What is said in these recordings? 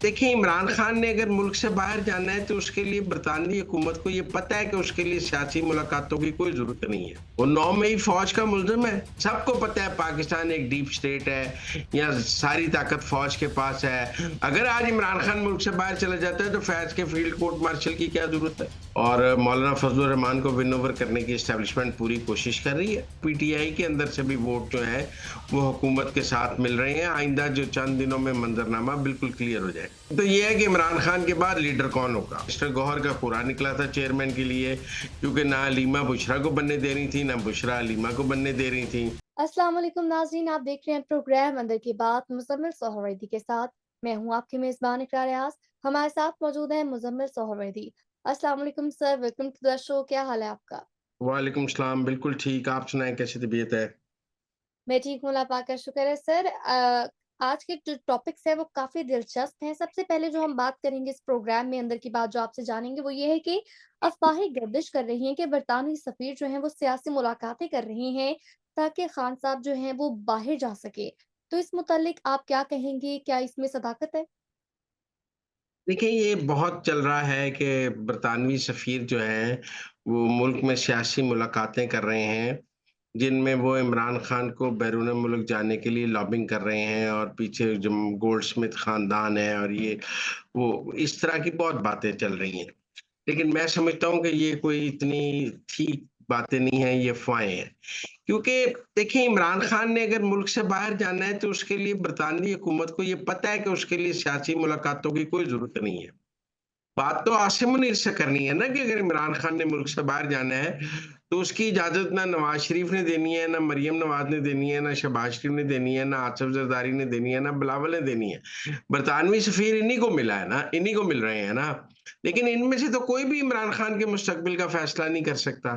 देखिए, इमरान खान ने अगर मुल्क से बाहर जाना है तो उसके लिए बरतानवी हुकूमत को ये पता है कि उसके लिए सियासी मुलाकातों की कोई ज़रूरत नहीं है। वो 9 मई फ़ौज का मुल्ज़िम है। सबको पता है पाकिस्तान एक डीप स्टेट है, यहाँ सारी ताकत फ़ौज के पास है। अगर आज इमरान खान मुल्क से बाहर चला जाता है तो फ़ैज़ के फील्ड कोर्ट मार्शल की क्या ज़रूरत है? और मौलाना फजलुर रहमान को विन ओवर करने की एस्टेब्लिशमेंट पूरी कोशिश कर रही है। पीटीआई के अंदर से भी वोट जो है वो हुकूमत के साथ मिल रहे हैं। आइंदा जो चंद दिनों में मंजरनामा बिल्कुल क्लियर हो जाए। तो ये है कि इमरान खान के बाद लीडर कौन होगा। मिस्टर गौहर का पूरा निकला था चेयरमैन के लिए, क्योंकि ना अलीमा बुशरा को बनने दे रही थी, ना बुशरा अलीमा को बनने दे रही थी। अस्सलाम वालेकुम नाज़रीन, आप देख रहे हैं प्रोग्राम अंदर की बात मुज़म्मिल सोहरवर्दी के साथ। मैं हूं आपकी मेज़बान इकरार अयाज। हमारे साथ मौजूद हैं मुज़म्मिल सोहरवर्दी। अस्सलाम वालेकुम sir, welcome to the show. क्या हाल है आपका? वालेकुम सलाम, बिल्कुल ठीक। आप सुनाएं, कैसी तबीयत है? मैं ठीक हूँ, अल्लाह पाक का शुक्र है। सर आज के जो टॉपिक्स हैं वो काफ़ी दिलचस्प हैं। सबसे पहले जो हम बात करेंगे इस प्रोग्राम में अंदर की बात जो आपसे जानेंगे वो ये है कि अफ़वाहें गर्दिश कर रही हैं कि बरतानवी सफ़ीर जो हैं वो सियासी मुलाकातें कर रहे हैं ताकि खान साहब जो हैं वो बाहर जा सकें। तो इस मुताल्लिक आप क्या कहेंगे? क्या इसमें सदाकत है? देखिए, ये बहुत चल रहा है कि बरतानवी सफ़ीर जो हैं, वो मुल्क में सियासी मुलाकातें कर रहे हैं, जिनमें वो इमरान खान को बैरून मुल्क जाने के लिए लॉबिंग कर रहे हैं और पीछे जो गोल्डस्मिथ ख़ानदान है और ये वो इस तरह की बहुत बातें चल रही हैं। लेकिन मैं समझता हूँ कि ये कोई इतनी ठीक बातें नहीं हैं, ये अफ़वाहें हैं। क्योंकि देखिए, इमरान खान ने अगर मुल्क से बाहर जाना है तो उसके लिए बरतानवी हुकूमत को ये पता है कि उसके लिए सियासी मुलाकातों की कोई ज़रूरत नहीं है। बात तो आसिम मुनीर से करनी है ना कि अगर इमरान खान ने मुल्क से बाहर जाना है, तो उसकी इजाज़त ना नवाज़ शरीफ ने देनी है, ना मरियम नवाज़ ने देनी है, ना शहबाज शरीफ ने देनी है, ना आसिफ ज़रदारी ने देनी है, ना बिलावल ने देनी है। बरतानवी सफ़ीर इन्हीं को मिला है ना, इन्हीं को मिल रहे हैं ना। लेकिन इनमें से तो कोई भी इमरान खान के मुस्तकबिल का फैसला नहीं कर सकता।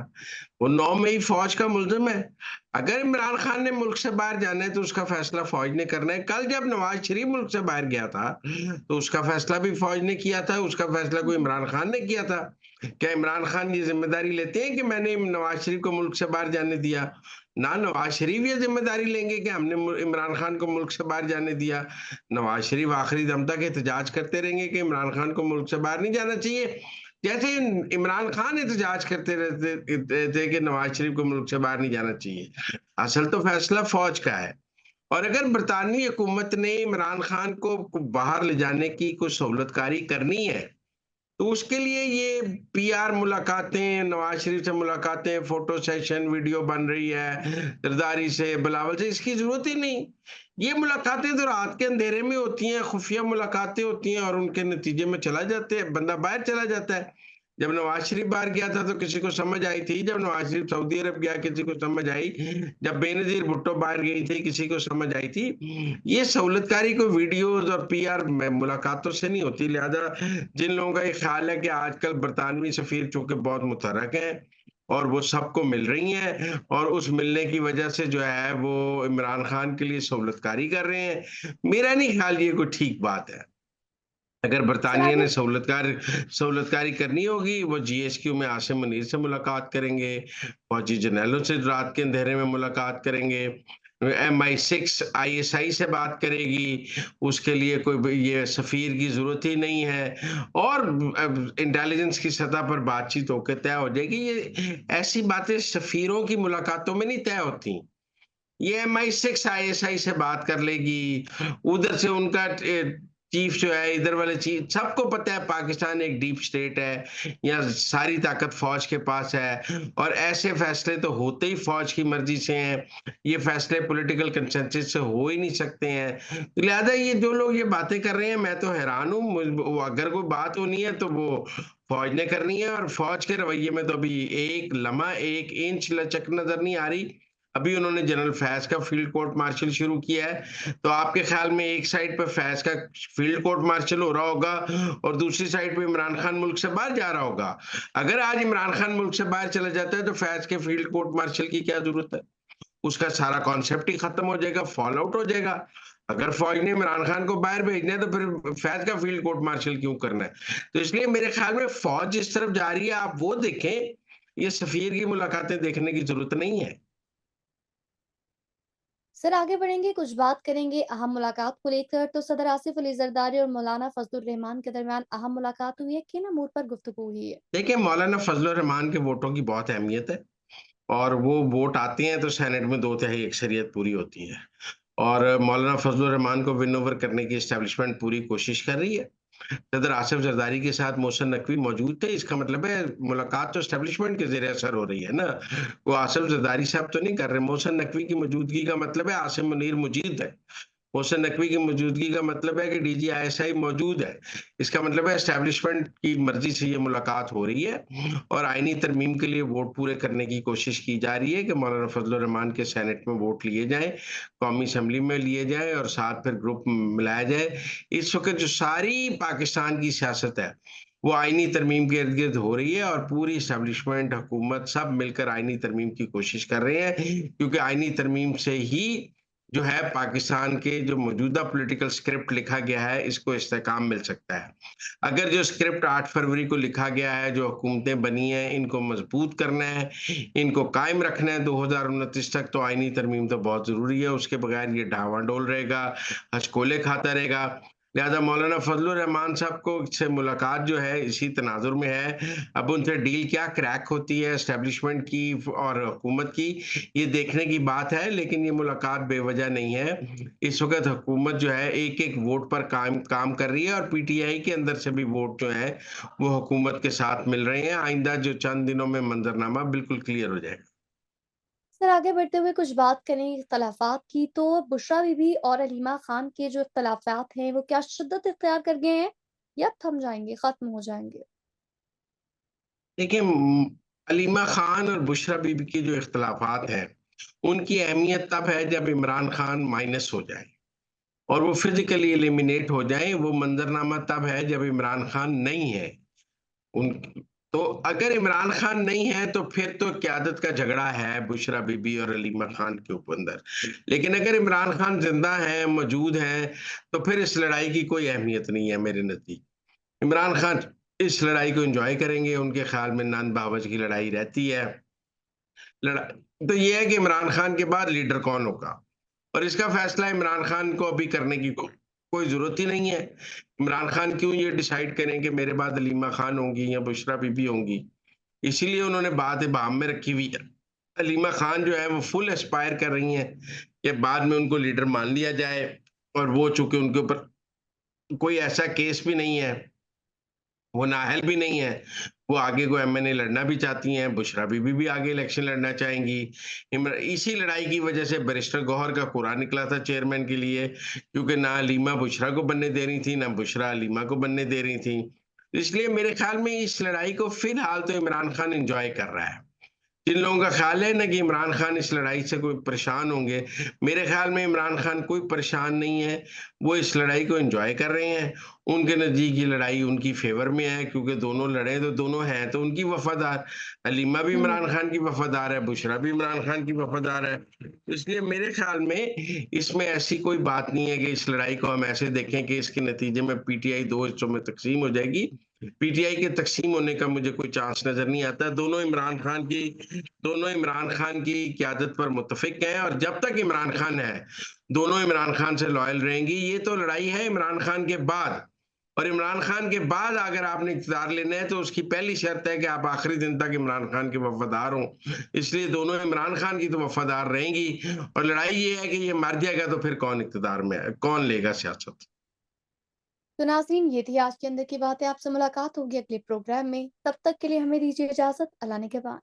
वो 9 मई फ़ौज का मुल्ज़िम है। अगर इमरान खान ने मुल्क से बाहर जाना है तो उसका फैसला फ़ौज ने करना है। कल जब नवाज़ शरीफ मुल्क से बाहर गया था, तो उसका फैसला भी फ़ौज ने किया था, उसका फैसला कोई जी। इमरान खान ने किया था। क्या इमरान खान ये ज़िम्मेदारी लेते हैं कि मैंने नवाज़ शरीफ को मुल्क से बाहर जाने दिया? ना नवाज़ शरीफ ये ज़िम्मेदारी लेंगे कि हमने इमरान खान को मुल्क से बाहर जाने दिया। नवाज़ शरीफ आखिरी दम तक एहतजाज करते रहेंगे कि इमरान खान को मुल्क से बाहर नहीं जाना चाहिए। जैसे इमरान खान एहतजाज करते रहते थे कि नवाज़ शरीफ को मुल्क से बाहर नहीं जाना चाहिए। असल तो फैसला फ़ौज का है। और अगर बरतानवी हुकूमत ने इमरान खान को बाहर ले जाने की कोई सहूलतकारी करनी है, तो उसके लिए ये पीआर मुलाकातें, नवाज़ शरीफ से मुलाकातें, फ़ोटो सेशन, वीडियो बन रही है, ज़रदारी से, बिलावल से, इसकी ज़रूरत ही नहीं। ये मुलाकातें तो रात के अंधेरे में होती हैं, खुफ़िया मुलाकातें होती हैं और उनके नतीजे में चला जाते हैं, बंदा बाहर चला जाता है। जब नवाज़ शरीफ बाहर गया था तो किसी को समझ आई थी, जब नवाज़ शरीफ सऊदी अरब गया किसी को समझ आई, जब बेनज़ीर भुट्टो बाहर गई थी किसी को समझ आई थी। ये सहूलतकारी कोई वीडियोज़ और पीआर में मुलाकातों से नहीं होती, लिहाज़ा जिन लोगों का ये ख्याल है कि आजकल बरतानवी सफ़ीर चूँकि बहुत मुतहर्रिक हैं और वो सबको मिल रही हैं और उस मिलने की वजह से जो है वो इमरान खान के लिए सहूलतकारी कर रहे हैं। मेरा नहीं ख्याल ये कोई ठीक बात है। अगर सर बरतानिया ने अगर सहूलतकारी करनी होगी, वो जीएसक्यू में आसिम मुनीर से मुलाकात करेंगे, फौजी जर्नैलों से रात के अंधेरे में मुलाकात करेंगे, MI6 आईएसआई से बात करेगी, उसके लिए कोई ये सफ़ीर की ज़रूरत ही नहीं है और इंटेलिजेंस की सतह पर बातचीत होके तय हो जाएगी। ये ऐसी बातें सफ़ीरों की मुलाकातों में नहीं तय होती। ये MI6 आईएसआई से बात कर लेगी, उधर से उनका चीफ जो है, इधर वाले चीफ, सबको पता है पाकिस्तान एक डीप स्टेट है, यहाँ सारी ताकत फ़ौज के पास है और ऐसे फैसले तो होते ही फ़ौज की मर्ज़ी से हैं। ये फैसले पॉलिटिकल कंसेंसस से हो ही नहीं सकते हैं। तो लिहाज़ा ये जो लोग ये बातें कर रहे हैं, मैं तो हैरान हूँ। वो अगर कोई बात होनी है तो वो फ़ौज ने करनी है और फ़ौज के रवैये में तो अभी एक लम्हा, 1 इंच लचक नज़र नहीं आ रही। अभी उन्होंने जनरल फैज़ का फील्ड कोर्ट मार्शल शुरू किया है, तो आपके ख़्याल में एक साइड पे फैज़ का फील्ड कोर्ट मार्शल हो रहा होगा और दूसरी साइड पे इमरान खान मुल्क से बाहर जा रहा होगा। अगर आज इमरान खान मुल्क से बाहर चला जाता है, तो फैज़ के फील्ड कोर्ट मार्शल की क्या ज़रूरत है? उसका सारा कॉन्सेप्ट ही खत्म हो जाएगा, फॉल आउट हो जाएगा। अगर फ़ौज ने इमरान खान को बाहर भेजना है, तो फिर फैज़ का फील्ड कोर्ट मार्शल क्यों करना है? तो इसलिए मेरे ख़्याल में फ़ौज जिस तरफ जा रही है, आप वो देखें, ये सफ़ीर की मुलाकातें देखने की ज़रूरत नहीं है। सर आगे बढ़ेंगे, कुछ बात करेंगे अहम मुलाकात को लेकर। तो सदर आसिफ अली जरदारी और मौलाना फजलुर रहमान के दरमियान अहम मुलाकात हुई है, किन अमूर पर गुफ्तगू हुई है? देखिए, मौलाना फजल रहमान के वोटों की बहुत अहमियत है और वो वोट आते हैं तो सेनेट में 2/3 अक्सरियत पूरी होती है और मौलाना फजल रहमान को विन ओवर करने की एस्टेब्लिशमेंट पूरी कोशिश कर रही है। सदर आसिफ जरदारी के साथ मोहसिन नकवी मौजूद थे, इसका मतलब है मुलाकात तो एस्टेब्लिशमेंट के ज़रिए असर हो रही है ना। वो आसिफ जरदारी साहब तो नहीं कर रहे। मोहसिन नकवी की मौजूदगी का मतलब है आसिम मुनीर मुजीद है। मोहसिन नकवी की मौजूदगी का मतलब है कि डीजी आईएसआई मौजूद है। इसका मतलब है एस्टेब्लिशमेंट की मर्ज़ी से ये मुलाकात हो रही है और आईनी तरमीम के लिए वोट पूरे करने की कोशिश की जा रही है कि मौलाना फजल रहमान के सेनेट में वोट लिए जाएँ, कौमी असेंबली में लिए जाएँ और साथ फिर ग्रुप मिलाया जाए। इस वक़्त जो सारी पाकिस्तान की सियासत है, वो आईनी तरमीम के इर्द-गिर्द हो रही है और पूरी एस्टेब्लिशमेंट, हुकूमत सब मिलकर आईनी तरमीम की कोशिश कर रहे हैं क्योंकि आईनी तरमीम से ही जो है पाकिस्तान के जो मौजूदा पॉलिटिकल स्क्रिप्ट लिखा गया है, इसको इस्तेहकाम मिल सकता है। अगर जो स्क्रिप्ट 8 फरवरी को लिखा गया है, जो हुकूमतें बनी हैं, इनको मज़बूत करना है, इनको कायम रखना है 2029 तक, तो आईनी तरमीम तो बहुत ज़रूरी है, उसके बगैर ये डावाडोल रहेगा, हचकोले खाता रहेगा। लिहाज़ा मौलाना फजलुर रहमान साहब को से मुलाकात जो है इसी तनाज़ुर में है। अब उनसे डील क्या क्रैक होती है एस्टेब्लिशमेंट की और हुकूमत की, ये देखने की बात है, लेकिन ये मुलाकात बेवजह नहीं है। इस वक़्त हुकूमत जो है एक-एक वोट पर काम कर रही है और पीटीआई के अंदर से भी वोट जो हैं, वो हुकूमत के साथ मिल रहे हैं। आइंदा जो चंद दिनों में मंज़रनामा बिल्कुल क्लियर हो जाएगा। सर आगे बढ़ते हुए कुछ बात करें इख्तलाफात की, तो बुशरा बीबी और अलीमा खान के जो इख्तलाफात हैं वो क्या शिद्दत इख्तियार कर गए हैं या थम जाएंगे, खत्म हो जाएंगे? देखिए अलीमा खान और बुशरा बीबी के जो इख्तलाफात हैं, उनकी अहमियत तब है जब इमरान खान माइनस हो जाए और वो फिज़िकली एलिमिनेट हो जाएँ, वो मंज़रनामा तब है जब इमरान खान नहीं है। उन तो अगर इमरान खान नहीं है तो फिर तो क़यादत का झगड़ा है बुशरा बीबी और अलीमा खान के अंदर। लेकिन अगर इमरान खान ज़िंदा हैं, मौजूद हैं, तो फिर इस लड़ाई की कोई अहमियत नहीं है मेरे नज़दीक। इमरान खान इस लड़ाई को एन्जॉय करेंगे, उनके ख़्याल में नंद बावच की लड़ाई रहती है। लड़ा तो ये है कि इमरान खान के बाद लीडर कौन होगा? और इसका फैसला इमरान खान को अभी करने की कोई ज़रूरत ही नहीं है। इमरान खान क्यों ये डिसाइड करें कि मेरे बाद अलीमा खान होंगी या बुशरा बीबी होंगी। इसीलिए उन्होंने बात इबाम में रखी हुई है। अलीमा खान जो है वो फुल एस्पायर कर रही हैं कि बाद में उनको लीडर मान लिया जाए और वो चूँकि उनके ऊपर कोई ऐसा केस भी नहीं है, वो नाअहल भी नहीं है। वो आगे को एमएनए लड़ना भी चाहती हैं, बुशरा बीबी भी आगे इलेक्शन लड़ना चाहेंगी। इसी लड़ाई की वजह से बैरिस्टर गौहर का कूड़ा निकला था चेयरमैन के लिए, क्योंकि ना अलीमा बुशरा को बनने दे रही थी, ना बुशरा अलीमा को बनने दे रही थी। इसलिए मेरे ख़्याल में इस लड़ाई को फ़िलहाल तो इमरान खान एन्जॉय कर रहा है। जिन लोगों का ख़्याल है ना कि इमरान खान इस लड़ाई से कोई परेशान होंगे, मेरे ख़्याल में इमरान खान कोई परेशान नहीं है, वो इस लड़ाई को एन्जॉय कर रहे हैं। उनके नज़दीक ये लड़ाई उनकी फ़ेवर में है क्योंकि दोनों लड़े तो दोनों हैं तो उनकी वफ़ादार। अलीमा भी हम्म। इमरान खान की वफ़ादार है, बुशरा भी इमरान खान की वफ़ादार है। इसलिए मेरे ख़्याल में इसमें ऐसी कोई बात नहीं है कि इस लड़ाई को हम ऐसे देखें कि इसके नतीजे में पीटीआई 2 हिस्सों में तक़सीम हो जाएगी। पीटीआई के तक़सीम होने का मुझे कोई चांस नज़र नहीं आता। दोनों इमरान खान की क़यादत पर मुत्तफ़िक हैं और जब तक इमरान खान है, दोनों इमरान खान से लॉयल रहेंगी। ये तो लड़ाई है इमरान खान के बाद और इमरान खान के बाद अगर आपने इक़्तिदार लेना है तो उसकी पहली शर्त है कि आप आखिरी दिन तक इमरान खान के वफ़ादार हों। इसलिए दोनों इमरान खान की तो वफ़ादार रहेंगी और लड़ाई ये है कि ये मर जाएगा तो फिर कौन इक़्तिदार में है, कौन लेगा सियासत। तो नाज़रीन, ये थी आज के अंदर की बातें। आपसे मुलाकात होगी अगले प्रोग्राम में, तब तक के लिए हमें दीजिए इजाज़त। अल्लाह ने के बाद।